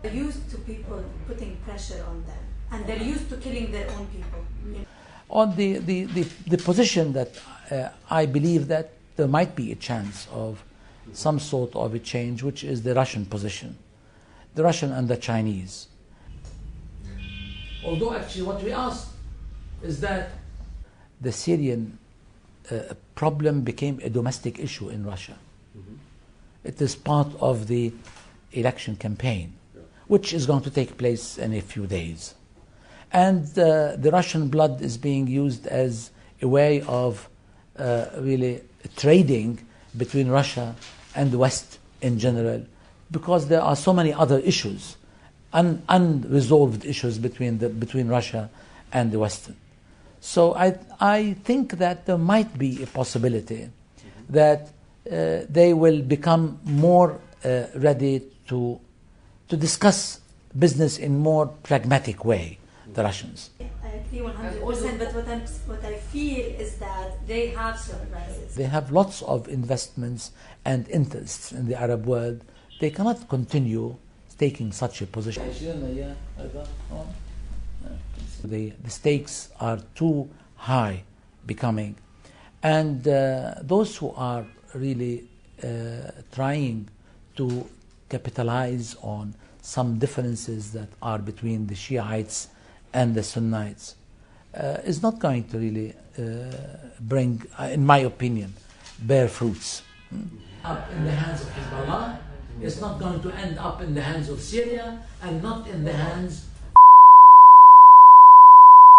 They're used to people putting pressure on them, and they're used to killing their own people. On the position that I believe that there might be a chance of some sort of a change, which is the Russian position, the Russian and the Chinese. Although actually what we asked is that the Syrian problem became a domestic issue in Russia. It is part of the election campaign, which is going to take place in a few days. And the Russian blood is being used as a way of really trading between Russia and the West in general, because there are so many other issues, unresolved issues between Russia and the Western. So I think that there might be a possibility that they will become more ready to discuss business in more pragmatic way, the Russians. I agree 100%, but what I feel is that they have surprises. They have lots of investments and interests in the Arab world. They cannot continue taking such a position. The stakes are too high becoming, and those who are really trying to capitalize on some differences that are between the Shiites and the Sunnites is not going to really bring, in my opinion, bear fruits. Up in the hands of Hezbollah, it's not going to end up in the hands of Syria and not in the hands.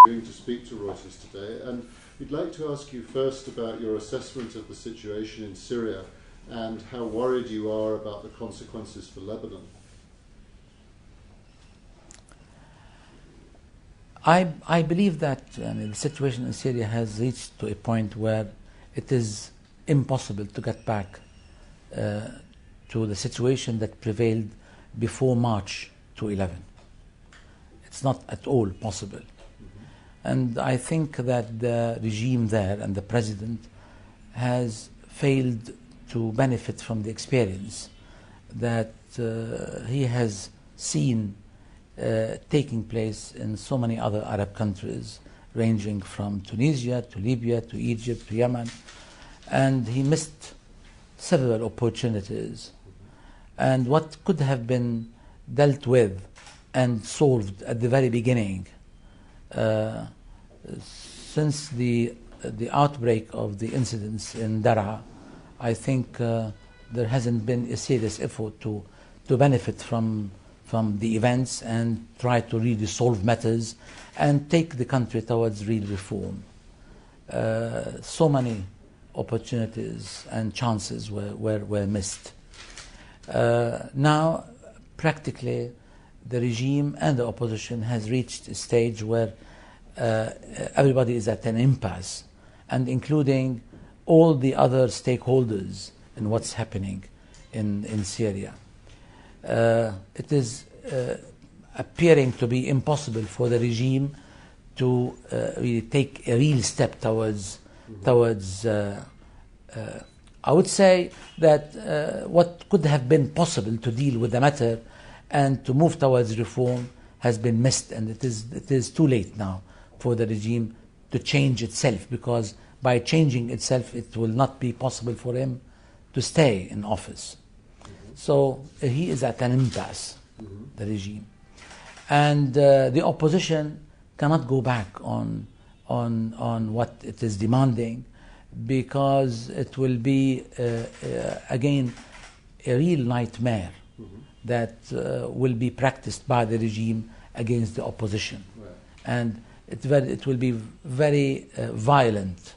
Going to speak to Reuters today, and we'd like to ask you first about your assessment of the situation in Syria and how worried you are about the consequences for Lebanon. I believe that the situation in Syria has reached to a point where it is impossible to get back to the situation that prevailed before March 2011. It's not at all possible. And I think that the regime there and the president has failed to benefit from the experience that he has seen taking place in so many other Arab countries, ranging from Tunisia to Libya to Egypt to Yemen. And he missed several opportunities. And what could have been dealt with and solved at the very beginning, since the outbreak of the incidents in Daraa, I think there hasn't been a serious effort to benefit from the events and try to really solve matters and take the country towards real reform. So many opportunities and chances were missed. Now, practically, the regime and the opposition has reached a stage where everybody is at an impasse, and including all the other stakeholders in what's happening in Syria. It is appearing to be impossible for the regime to really take a real step towards I would say that what could have been possible to deal with the matter and to move towards reform has been missed, and it is too late now for the regime to change itself, because by changing itself it will not be possible for him to stay in office. So he is at an impasse, the regime, and the opposition cannot go back on what it is demanding, because it will be again a real nightmare that will be practiced by the regime against the opposition, and it will be very violent,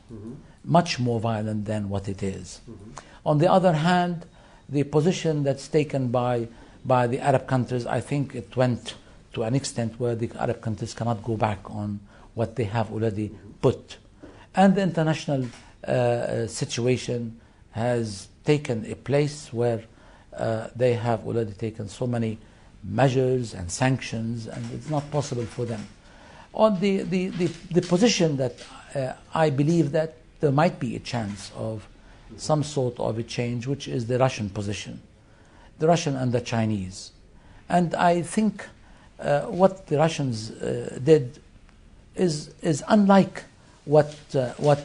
much more violent than what it is. On the other hand, the position that's taken by the Arab countries, I think it went to an extent where the Arab countries cannot go back on what they have already put. And the international situation has taken a place where they have already taken so many measures and sanctions, and it's not possible for them. On the position that I believe that there might be a chance of some sort of a change, which is the Russian position, the Russian and the Chinese. And I think what the Russians did is unlike what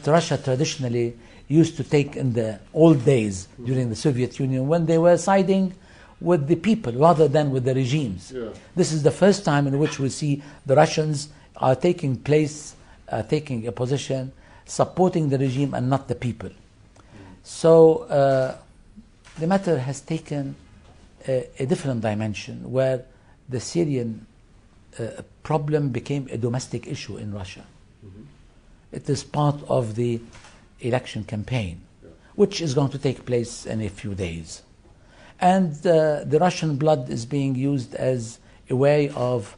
Russia traditionally used to take in the old days during the Soviet Union, when they were siding with the people rather than with the regimes. Yeah. This is the first time in which we see the Russians are taking a position supporting the regime and not the people. So the matter has taken a different dimension, where the Syrian problem became a domestic issue in Russia. It is part of the election campaign, which is going to take place in a few days. And the Russian blood is being used as a way of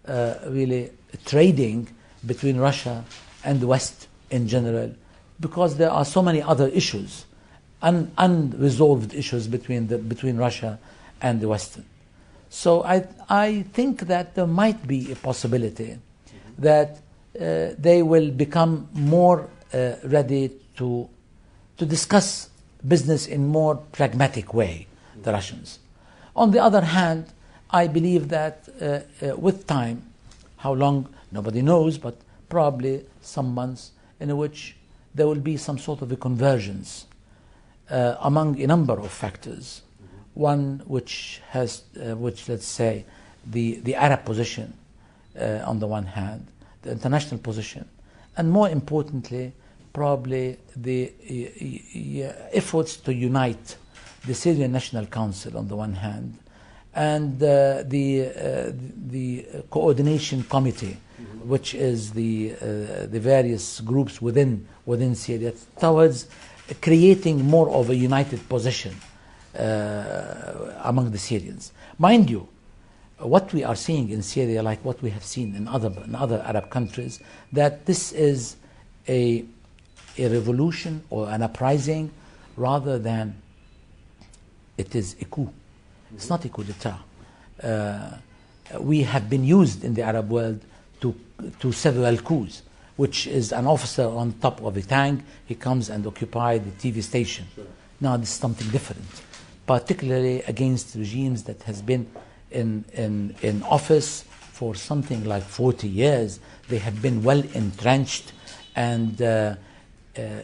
really trading between Russia and the West in general, because there are so many other issues, unresolved issues between Russia and the Western. So I think that there might be a possibility that they will become more ready to discuss business in more pragmatic way, the Russians. On the other hand, I believe that with time, how long, nobody knows, but probably some months, in which there will be some sort of a convergence among a number of factors. One which let's say, the Arab position on the one hand, the international position, and more importantly, probably the efforts to unite the Syrian National Council on the one hand, and the coordination committee, which is the various groups within Syria, towards creating more of a united position among the Syrians. Mind you, what we are seeing in Syria, like what we have seen in other Arab countries, that this is a revolution or an uprising rather than it is a coup. It's not a coup d'etat. We have been used in the Arab world to several coups, which is an officer on top of a tank, he comes and occupies the TV station. Sure. Now this is something different, particularly against regimes that has been in office for something like 40 years. They have been well entrenched and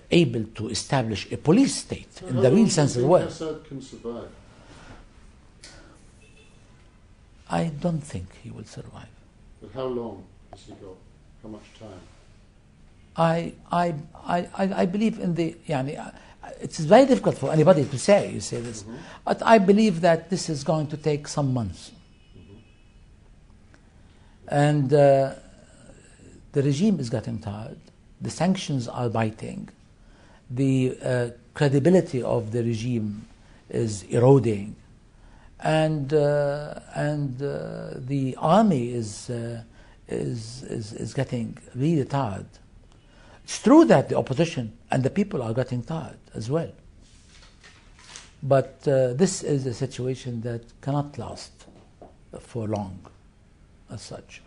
able to establish a police state in the real sense of the word. Assad can survive? I don't think he will survive. But how long has he got? How much time? I believe in the it's very difficult for anybody to say this, but I believe that this is going to take some months. And the regime is getting tired. The sanctions are biting. The credibility of the regime is eroding, and the army is getting really tired. It's true that the opposition and the people are getting tired as well. But this is a situation that cannot last for long, as such.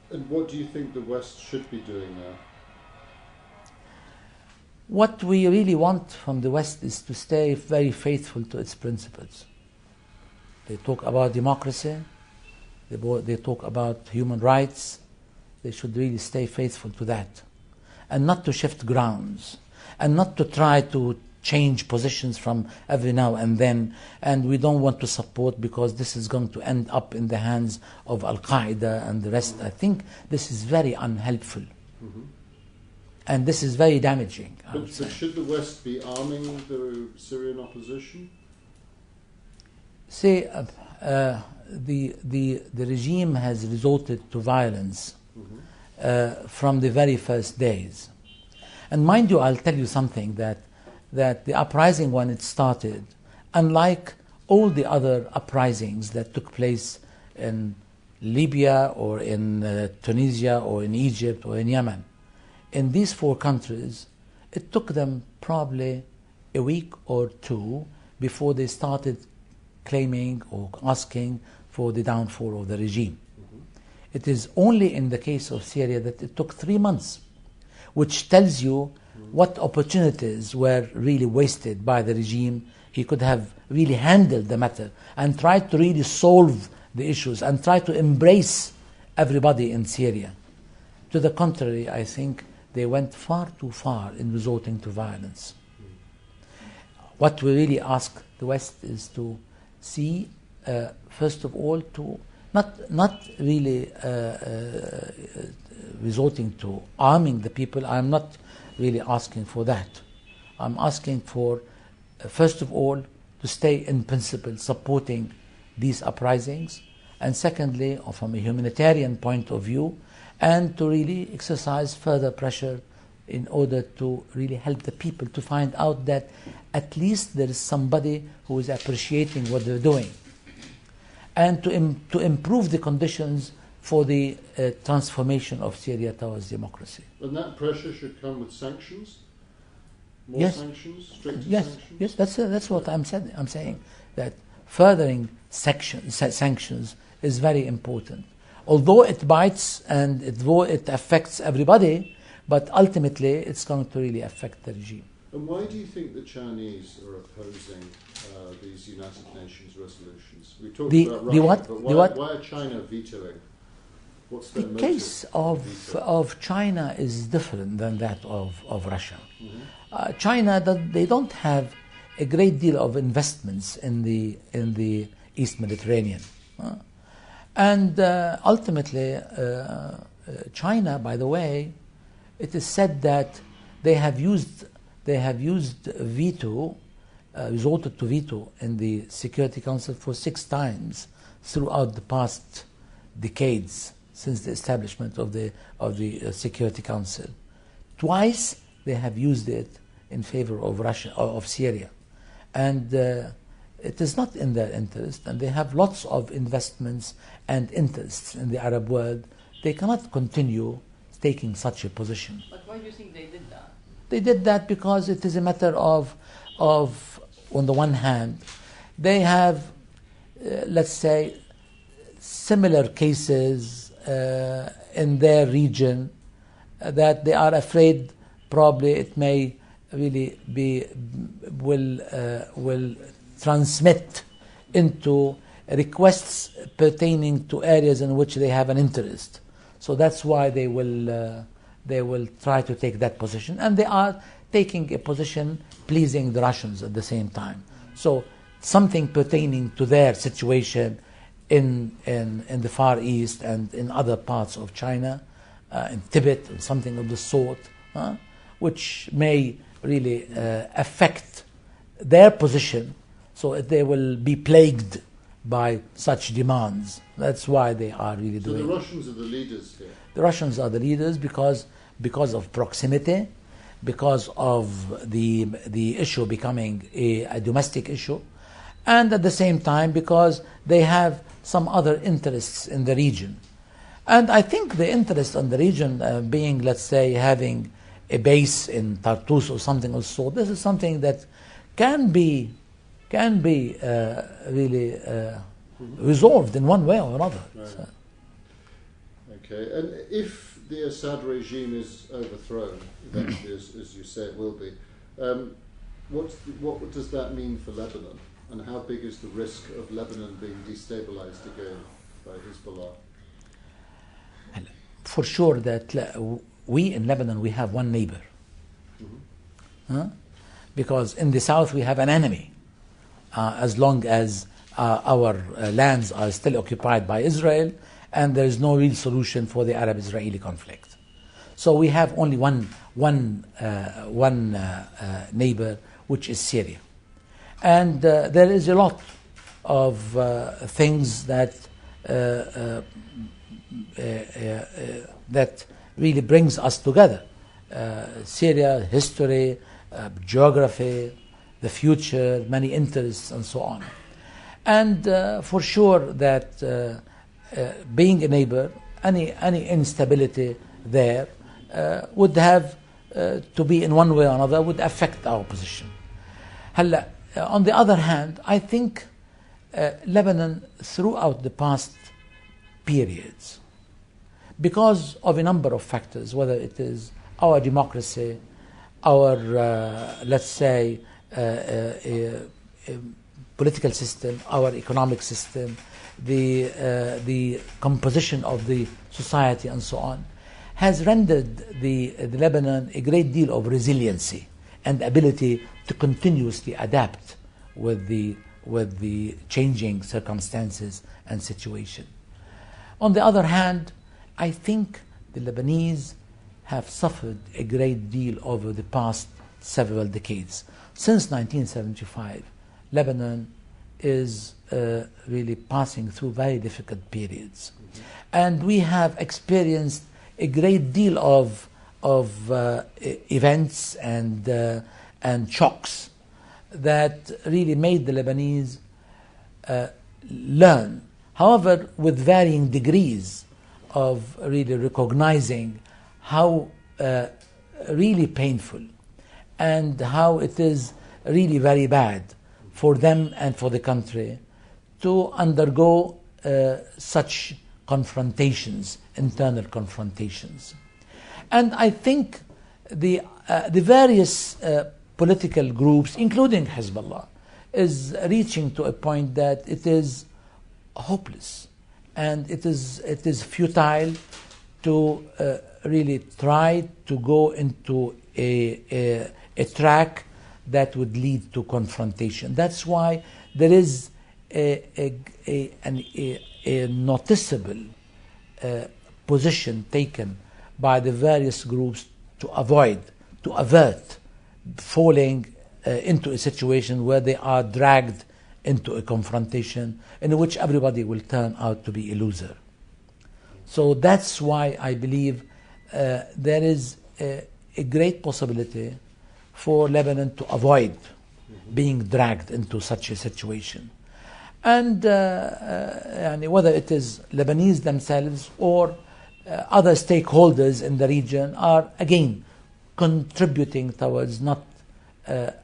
And what do you think the West should be doing now? What we really want from the West is to stay very faithful to its principles. They talk about democracy, they talk about human rights. They should really stay faithful to that, and not to shift grounds, and not to try to change positions from every now and then. And we don't want to support, because this is going to end up in the hands of Al-Qaeda and the rest. I think this is very unhelpful. And this is very damaging, I would say. But should the West be arming the Syrian opposition? See, the regime has resorted to violence from the very first days. And mind you, I'll tell you something, that the uprising, when it started, unlike all the other uprisings that took place in Libya or in Tunisia or in Egypt or in Yemen, in these four countries, it took them probably a week or two before they started claiming or asking for the downfall of the regime. It is only in the case of Syria that it took 3 months, which tells you what opportunities were really wasted by the regime. He could have really handled the matter and tried to really solve the issues and try to embrace everybody in Syria. To the contrary, I think they went far too far in resorting to violence. What we really ask the West is to see, first of all, to not really resorting to arming the people. I'm not really asking for that. I'm asking for, first of all, to stay in principle supporting these uprisings, and secondly, from a humanitarian point of view, and to really exercise further pressure in order to really help the people to find out that at least there is somebody who is appreciating what they're doing, and to improve the conditions for the transformation of Syria towards democracy. And that pressure should come with sanctions? More Yes. sanctions? Stricter Yes, sanctions? yes, that's what I'm saying. I'm saying that furthering sanctions is very important. Although it bites and although it affects everybody, but ultimately it's going to really affect the regime. And why do you think the Chinese are opposing these United Nations resolutions? We talked about Russia, but why are China vetoing? What's their The motive case for veto? of China is different than that of Russia. Mm-hmm. China, they don't have a great deal of investments in the East Mediterranean. And ultimately, China, by the way, it is said that they have used veto, resorted to veto in the Security Council for 6 times throughout the past decades since the establishment of the Security Council. Twice they have used it in favor of Russia or of Syria, and it is not in their interest, and they have lots of investments and interests in the Arab world. They cannot continue taking such a position. But why do you think they did that? They did that because it is a matter of on the one hand, they have, let's say, similar cases in their region that they are afraid probably it may really will transmit into requests pertaining to areas in which they have an interest. So that's why they will try to take that position, and they are taking a position pleasing the Russians at the same time. So something pertaining to their situation in the Far East and in other parts of China, in Tibet, and something of the sort, which may really affect their position, so they will be plagued by such demands. That's why they are really doing it. So the Russians are the leaders here? The Russians are the leaders because of proximity, because of the issue becoming a domestic issue, and at the same time because they have some other interests in the region. And I think the interest in the region being, let's say, having a base in Tartus or something of the sort, this is something that can be really resolved in one way or another. Right. So. Okay, and if the Assad regime is overthrown, eventually, as you say it will be, what does that mean for Lebanon? And how big is the risk of Lebanon being destabilized again by Hezbollah? For sure that we in Lebanon, we have one neighbor. Because in the south we have an enemy. As long as our lands are still occupied by Israel, and there is no real solution for the Arab-Israeli conflict. So we have only one neighbor, which is Syria. And there is a lot of things that that really brings us together. Syria, history, geography, the future, many interests, and so on. And for sure that being a neighbor, any instability there would have to be in one way or another, would affect our position. On the other hand, I think Lebanon, throughout the past periods, because of a number of factors, whether it is our democracy, our, let's say, political system, our economic system, the composition of the society and so on, has rendered the Lebanon a great deal of resiliency and ability to continuously adapt with the changing circumstances and situation. On the other hand, I think the Lebanese have suffered a great deal over the past several decades. Since 1975, Lebanon is really passing through very difficult periods. And we have experienced a great deal of events and shocks that really made the Lebanese learn, however, with varying degrees of really recognizing how really painful and how it is really very bad for them and for the country to undergo such confrontations, internal confrontations. And I think the various political groups, including Hezbollah, is reaching to a point that it is hopeless and it is futile to really try to go into a track that would lead to confrontation. That's why there is a noticeable position taken by the various groups to avert falling into a situation where they are dragged into a confrontation in which everybody will turn out to be a loser. So that's why I believe there is a great possibility for Lebanon to avoid being dragged into such a situation. And whether it is Lebanese themselves or other stakeholders in the region are again contributing towards not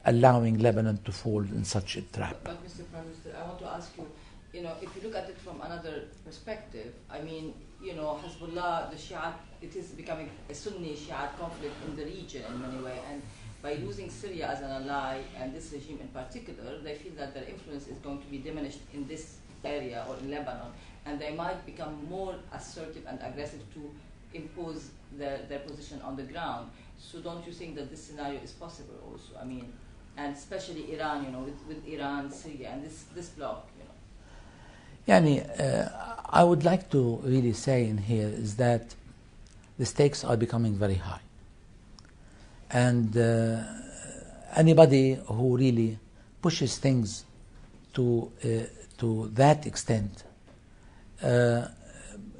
allowing Lebanon to fall in such a trap. But Mr. Prime Minister, I want to ask you, if you look at it from another perspective, I mean, Hezbollah, the Shiite, it is becoming a Sunni Shiite conflict in the region in many ways, and by losing Syria as an ally and this regime in particular, they feel that their influence is going to be diminished in this area or in Lebanon, and they might become more assertive and aggressive to impose their position on the ground. So don't you think that this scenario is possible also? I mean, and especially Iran, with Iran, Syria, and this bloc, I would like to really say in here is that the stakes are becoming very high. And anybody who really pushes things to that extent,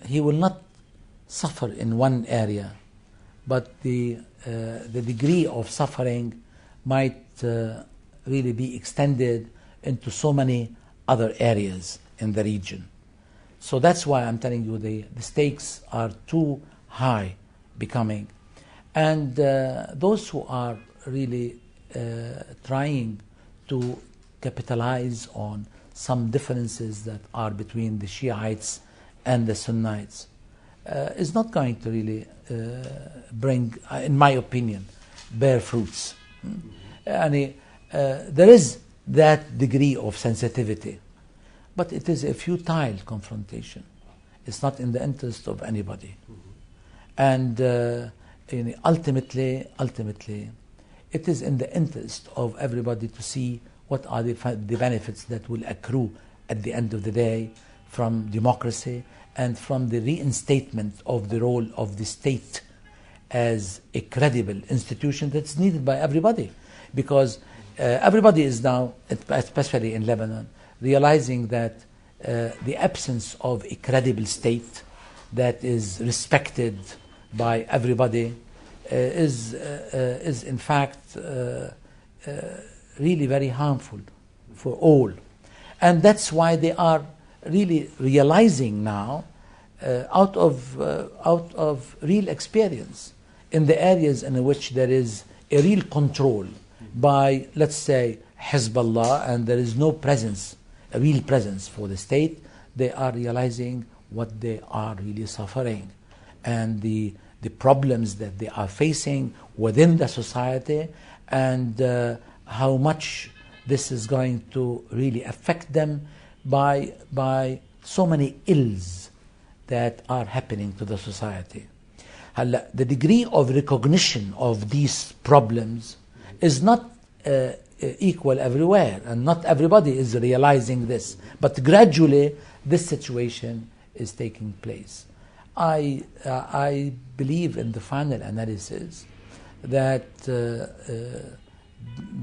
he will not suffer in one area, but the degree of suffering might really be extended into so many other areas in the region. So that's why I'm telling you the stakes are too high becoming. And those who are really trying to capitalize on some differences that are between the Shiites and the Sunnites is not going to really bring, in my opinion, bear fruits. There is that degree of sensitivity, but it is a futile confrontation. It's not in the interest of anybody. And ultimately, it is in the interest of everybody to see what are the benefits that will accrue at the end of the day from democracy and from the reinstatement of the role of the state as a credible institution that's needed by everybody. Because everybody is now, especially in Lebanon, realizing that the absence of a credible state that is respected by everybody is in fact really very harmful for all. And that's why they are really realizing now out of real experience in the areas in which there is a real control by, let's say, Hezbollah, and there is no presence, a real presence for the state, they are realizing what they are really suffering and the problems that they are facing within the society, and how much this is going to really affect them by so many ills that are happening to the society. The degree of recognition of these problems is not equal everywhere, and not everybody is realizing this. But gradually, this situation is taking place. I believe in the final analysis that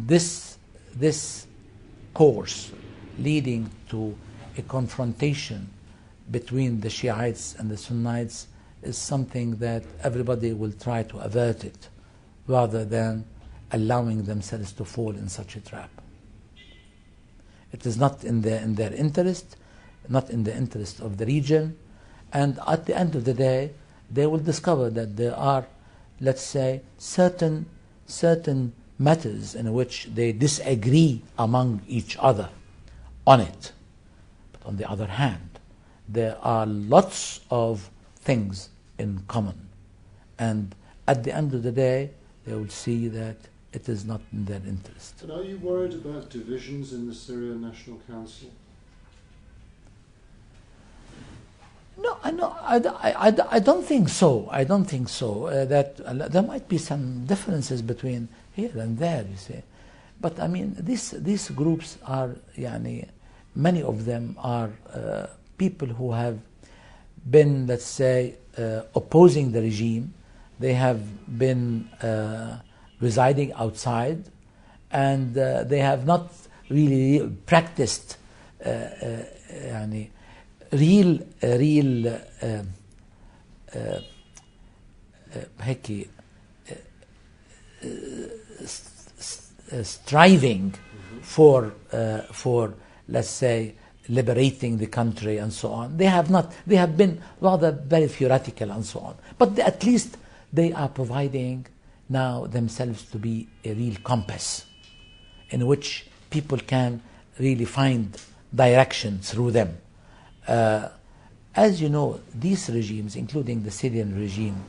this course leading to a confrontation between the Shiites and the Sunnites is something that everybody will try to avert it, rather than allowing themselves to fall in such a trap. It is not in their interest, not in the interest of the region, and at the end of the day, they will discover that there are, let's say, certain matters in which they disagree among each other on it. But on the other hand, there are lots of things in common. And at the end of the day, they will see that it is not in their interest. And are you worried about divisions in the Syrian National Council? No, I don't think so. I don't think so. That there might be some differences between here and there, you see. But I mean, these groups are, many of them are people who have been, let's say, opposing the regime. They have been residing outside, and they have not really practiced real striving for let's say liberating the country and so on. They have not. They have been rather very theoretical and so on. But at least they are providing now themselves to be a real compass in which people can really find direction through them. As you know, these regimes, including the Syrian regime,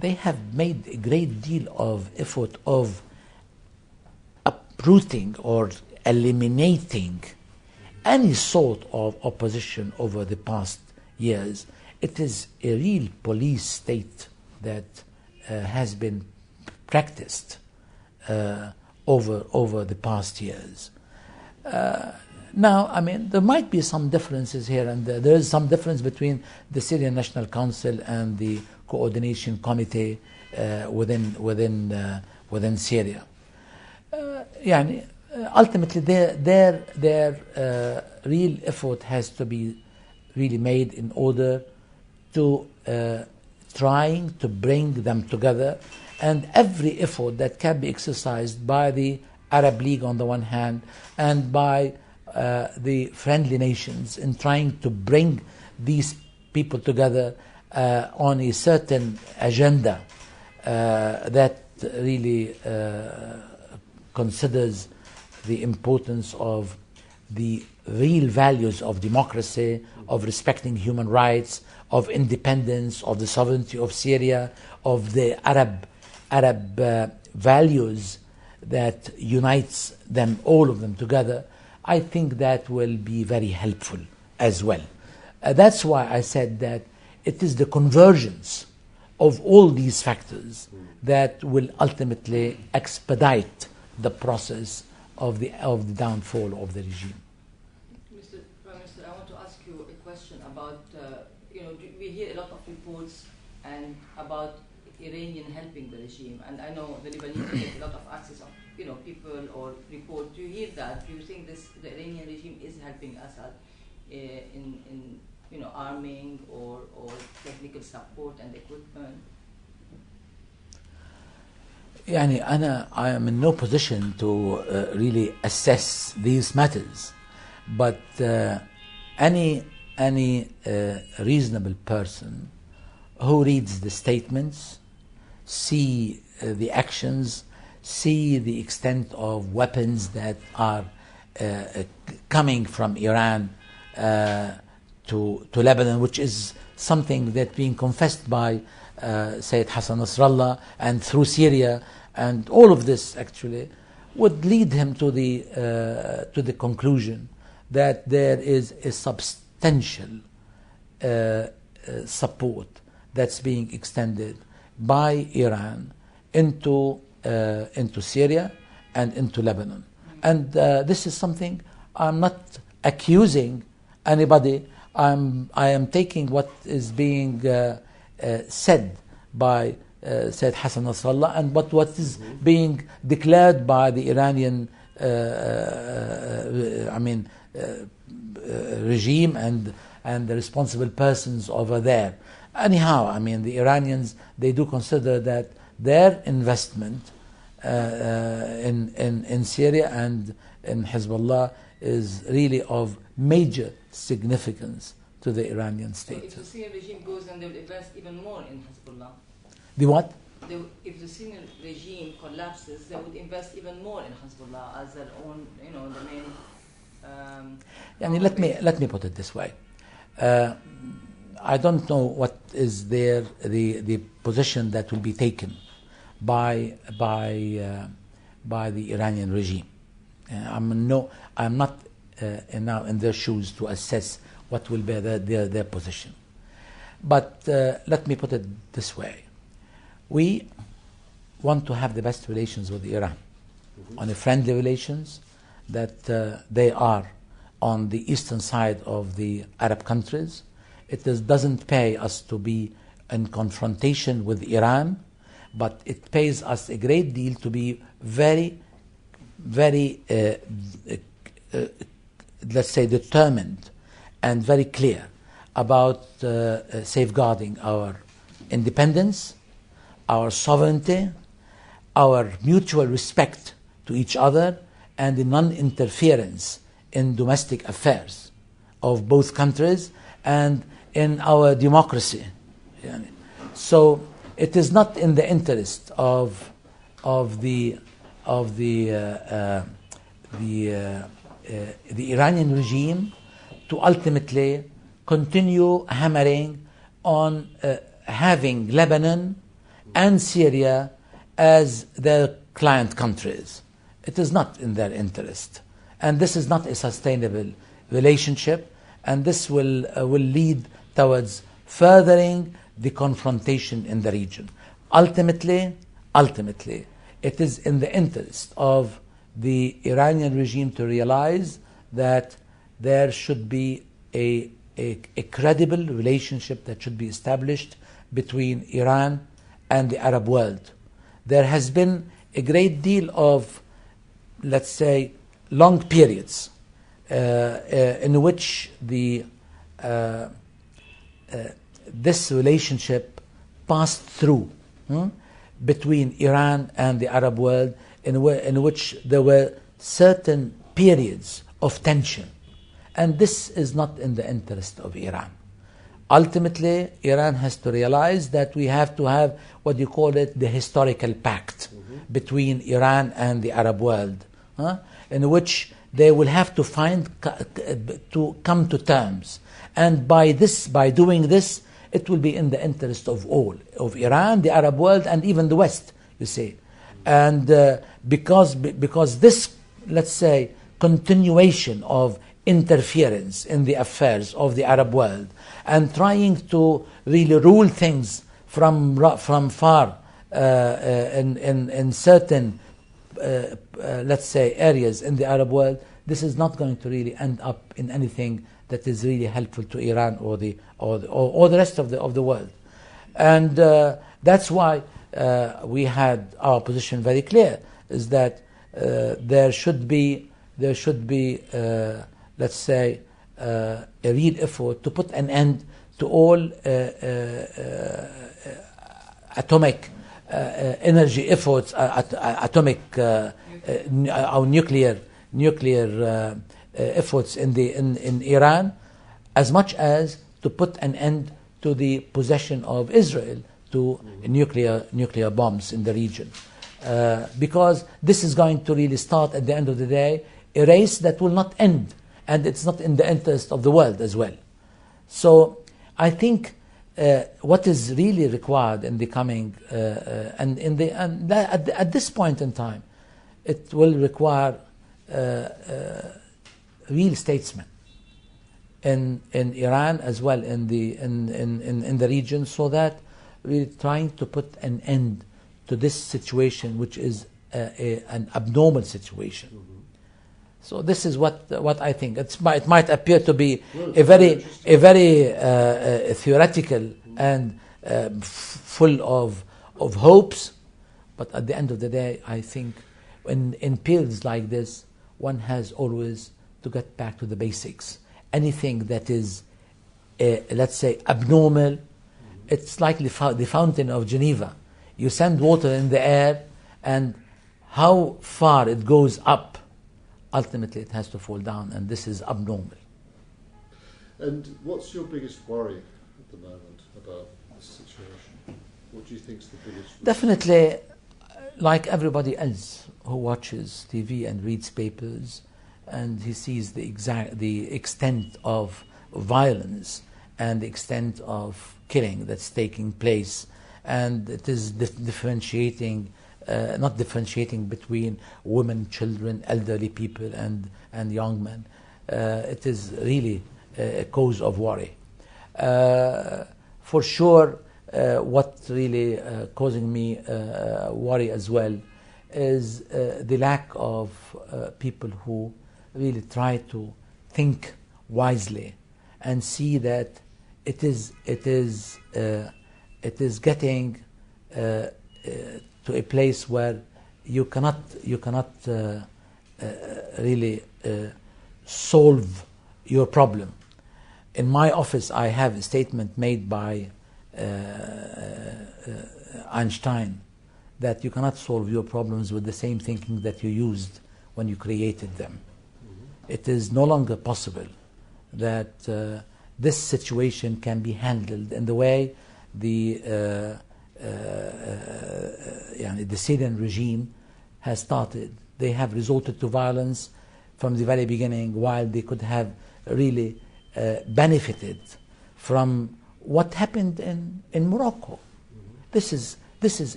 they have made a great deal of effort of uprooting or eliminating any sort of opposition over the past years. It is a real police state that has been practiced over the past years. Now, I mean, there might be some differences here and there. There is some difference between the Syrian National Council and the Coordination Committee within Syria. Ultimately, their real effort has to be really made in order to trying to bring them together, and every effort that can be exercised by the Arab League on the one hand and by the friendly nations in trying to bring these people together on a certain agenda that really considers the importance of the real values of democracy, of respecting human rights, of independence, of the sovereignty of Syria, of the Arab values that unites them, all of them together. I think that will be very helpful as well. That's why I said that it is the convergence of all these factors that will ultimately expedite the process of the downfall of the regime. Mr. Prime Minister, I want to ask you a question about, we hear a lot of reports and about Iranian helping the regime, and I know the Lebanese get a lot of access of people or report. Do you hear that? Do you think the Iranian regime is helping Assad in arming or technical support and equipment? I am in no position to really assess these matters, but any reasonable person who reads the statements, see the actions, see the extent of weapons that are coming from Iran to Lebanon, which is something that's being confessed by Sayyid Hassan Nasrallah and through Syria, and all of this actually would lead him to the conclusion that there is a substantial support that's being extended by Iran into Syria and into Lebanon. And this is something I'm not accusing anybody. I am taking what is being said by Sayyid Hassan Nasrallah and what is being declared by the Iranian regime and the responsible persons over there. Anyhow, I mean, the Iranians, they do consider that their investment in Syria and in Hezbollah is really of major significance to the Iranian state. So if the Syrian regime goes, then they will invest even more in Hezbollah. The what? If the Syrian regime collapses, they would invest even more in Hezbollah as their own, the main. Let me put it this way. I don't know what is the position that will be taken by the Iranian regime. I'm not now in their shoes to assess what will be their position. But let me put it this way. We want to have the best relations with Iran, on a friendly relations, that they are on the eastern side of the Arab countries. It doesn't pay us to be in confrontation with Iran, but it pays us a great deal to be very, very, let's say, determined and very clear about safeguarding our independence, our sovereignty, our mutual respect to each other, and the non-interference in domestic affairs of both countries and in our democracy. So it is not in the interest of the Iranian regime to ultimately continue hammering on having Lebanon and Syria as their client countries. It is not in their interest. And this is not a sustainable relationship, and this will lead towards furthering the confrontation in the region. Ultimately, it is in the interest of the Iranian regime to realize that there should be a credible relationship that should be established between Iran and the Arab world. There has been a great deal of, let's say, long periods in which this relationship passed through between Iran and the Arab world, in which there were certain periods of tension. And this is not in the interest of Iran. Ultimately, Iran has to realize that we have to have what you call it the historical pact between Iran and the Arab world, in which they will have to come to terms. And by doing this, it will be in the interest of all, of Iran, the Arab world, and even the West, you see. And because this, let's say, continuation of interference in the affairs of the Arab world and trying to really rule things from far in certain, let's say, areas in the Arab world, this is not going to really end up in anything that is really helpful to Iran or the rest of the world. And that's why we had our position very clear, is that there should be let's say a real effort to put an end to all atomic energy efforts, atomic or nuclear efforts in Iran, as much as to put an end to the possession of Israel to nuclear bombs in the region, because this is going to really start at the end of the day a race that will not end, and it's not in the interest of the world as well. So I think what is really required in the coming at this point in time it will require real statesmen in Iran as well in the region, so that we're trying to put an end to this situation, which is an abnormal situation. So this is what I think. It might appear to be a very theoretical and full of hopes, but at the end of the day, I think in periods like this, one has always to get back to the basics. Anything that is, let's say, abnormal, it's like the fountain of Geneva. You send water in the air, and how far it goes up, ultimately it has to fall down, and this is abnormal. And what's your biggest worry at the moment about this situation? What do you think is the biggest risk? Definitely, like everybody else who watches TV and reads papers, and he sees the extent of violence and the extent of killing that's taking place, and it is not differentiating between women, children, elderly people, and young men. It is really a cause of worry. For sure, what really causing me worry as well is the lack of people who really try to think wisely and see that it is getting to a place where you cannot really solve your problem. In my office, I have a statement made by Einstein that you cannot solve your problems with the same thinking that you used when you created them. It is no longer possible that this situation can be handled in the way the Syrian regime has started. They have resorted to violence from the very beginning, while they could have really benefited from what happened in Morocco. This is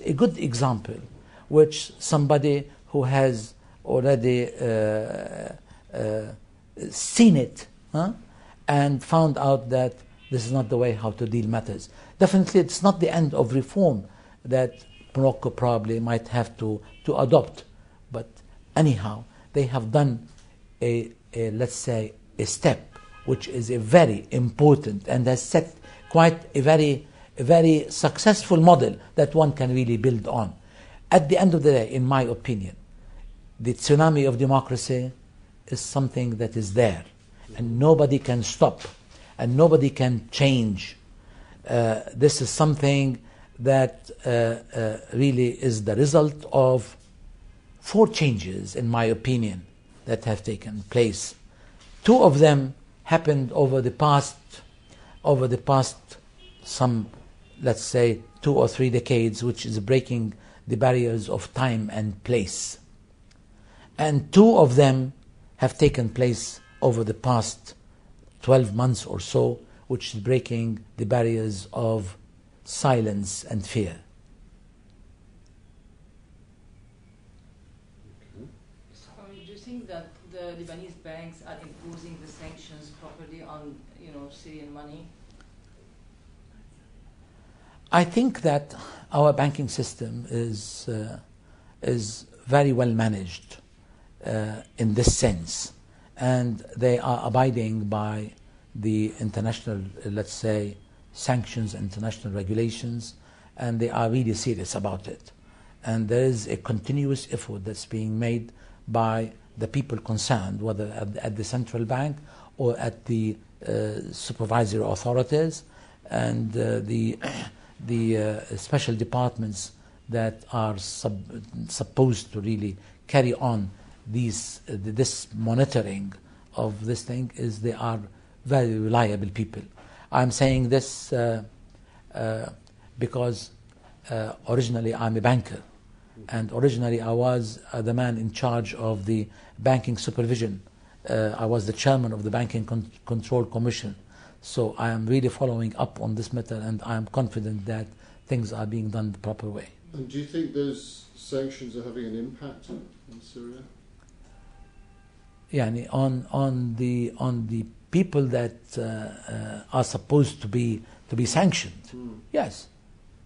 a good example, which somebody who has already seen it and found out that this is not the way how to deal matters. Definitely, it's not the end of reform that Morocco probably might have to adopt, but anyhow, they have done let's say a step which is a very important and has set quite a very successful model that one can really build on. At the end of the day, in my opinion, the tsunami of democracy is something that is there, and nobody can stop, and nobody can change. This is something that really is the result of 4 changes, in my opinion, that have taken place. 2 of them happened over the past some, let's say, 2 or 3 decades, which is breaking the barriers of time and place. And 2 of them have taken place over the past 12 months or so, which is breaking the barriers of silence and fear. So, do you think that the Lebanese banks are imposing the sanctions properly on, Syrian money? I think that our banking system is very well managed in this sense, and they are abiding by the international, let's say, sanctions, international regulations, and they are really serious about it. And there is a continuous effort that's being made by the people concerned, whether at the central bank or at the supervisory authorities and the special departments that are supposed to really carry on this monitoring of this thing. They are very reliable people. I'm saying this because originally I'm a banker, and originally I was the man in charge of the banking supervision. I was the chairman of the Banking Control Commission. So I am really following up on this matter, and I am confident that things are being done the proper way. And do you think those sanctions are having an impact on Syria? يعني on the people that are supposed to be sanctioned. Yes.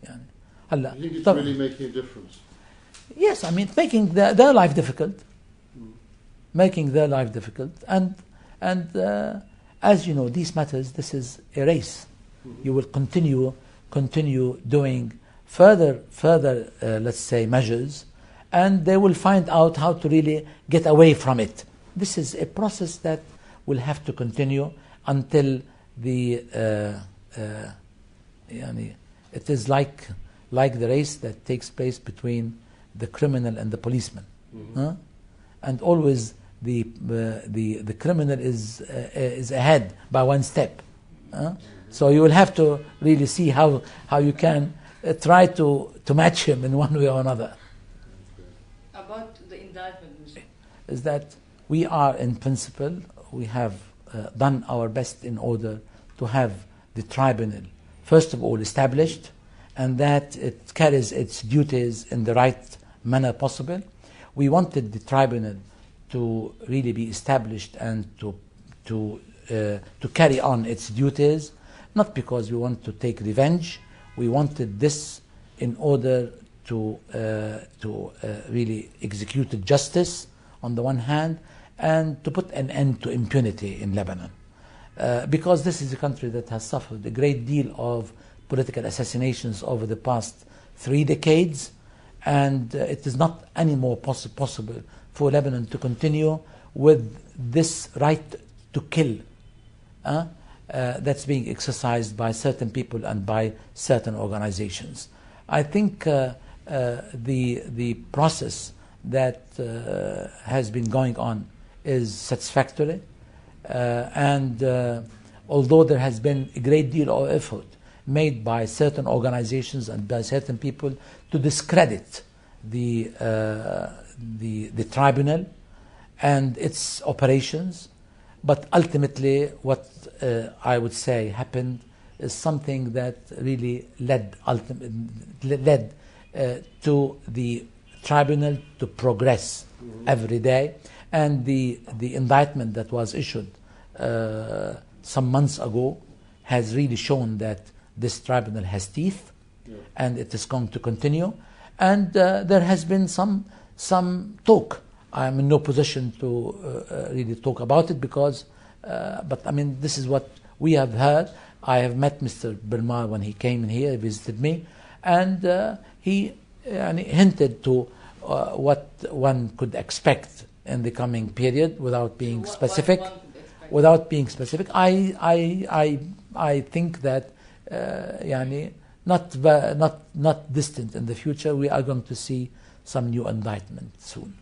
يعني هلا. Do you think it's really making a difference? Yes, I mean making their life difficult. Making their life difficult, and as you know, these matters. This is a race. You will continue doing further let's say measures, and they will find out how to really get away from it. This is a process that will have to continue until the it is like the race that takes place between the criminal and the policeman, and always the criminal is ahead by one step. So you will have to really see how you can try to match him in one way or another. About the indictment, is that we are in principle, we have done our best in order to have the tribunal first of all established, and that it carries its duties in the right manner possible. We wanted the tribunal to really be established and to carry on its duties, not because we want to take revenge. We wanted this in order to really execute justice on the one hand, and to put an end to impunity in Lebanon. Because this is a country that has suffered a great deal of political assassinations over the past 3 decades, and it is not any more possible for Lebanon to continue with this right to kill that's being exercised by certain people and by certain organizations. I think the process that has been going on is satisfactory, and although there has been a great deal of effort made by certain organizations and by certain people to discredit the tribunal and its operations, but ultimately what I would say happened is something that really led to the tribunal to progress every day, and the indictment that was issued some months ago has really shown that this tribunal has teeth, and it is going to continue. And there has been some talk. I am in no position to really talk about it because, but I mean, this is what we have heard. I have met Mr. Bilmar when he came in here, he visited me, and he hinted to what one could expect in the coming period without being specific. Without being specific, I think that not distant in the future, we are going to see some new indictment soon.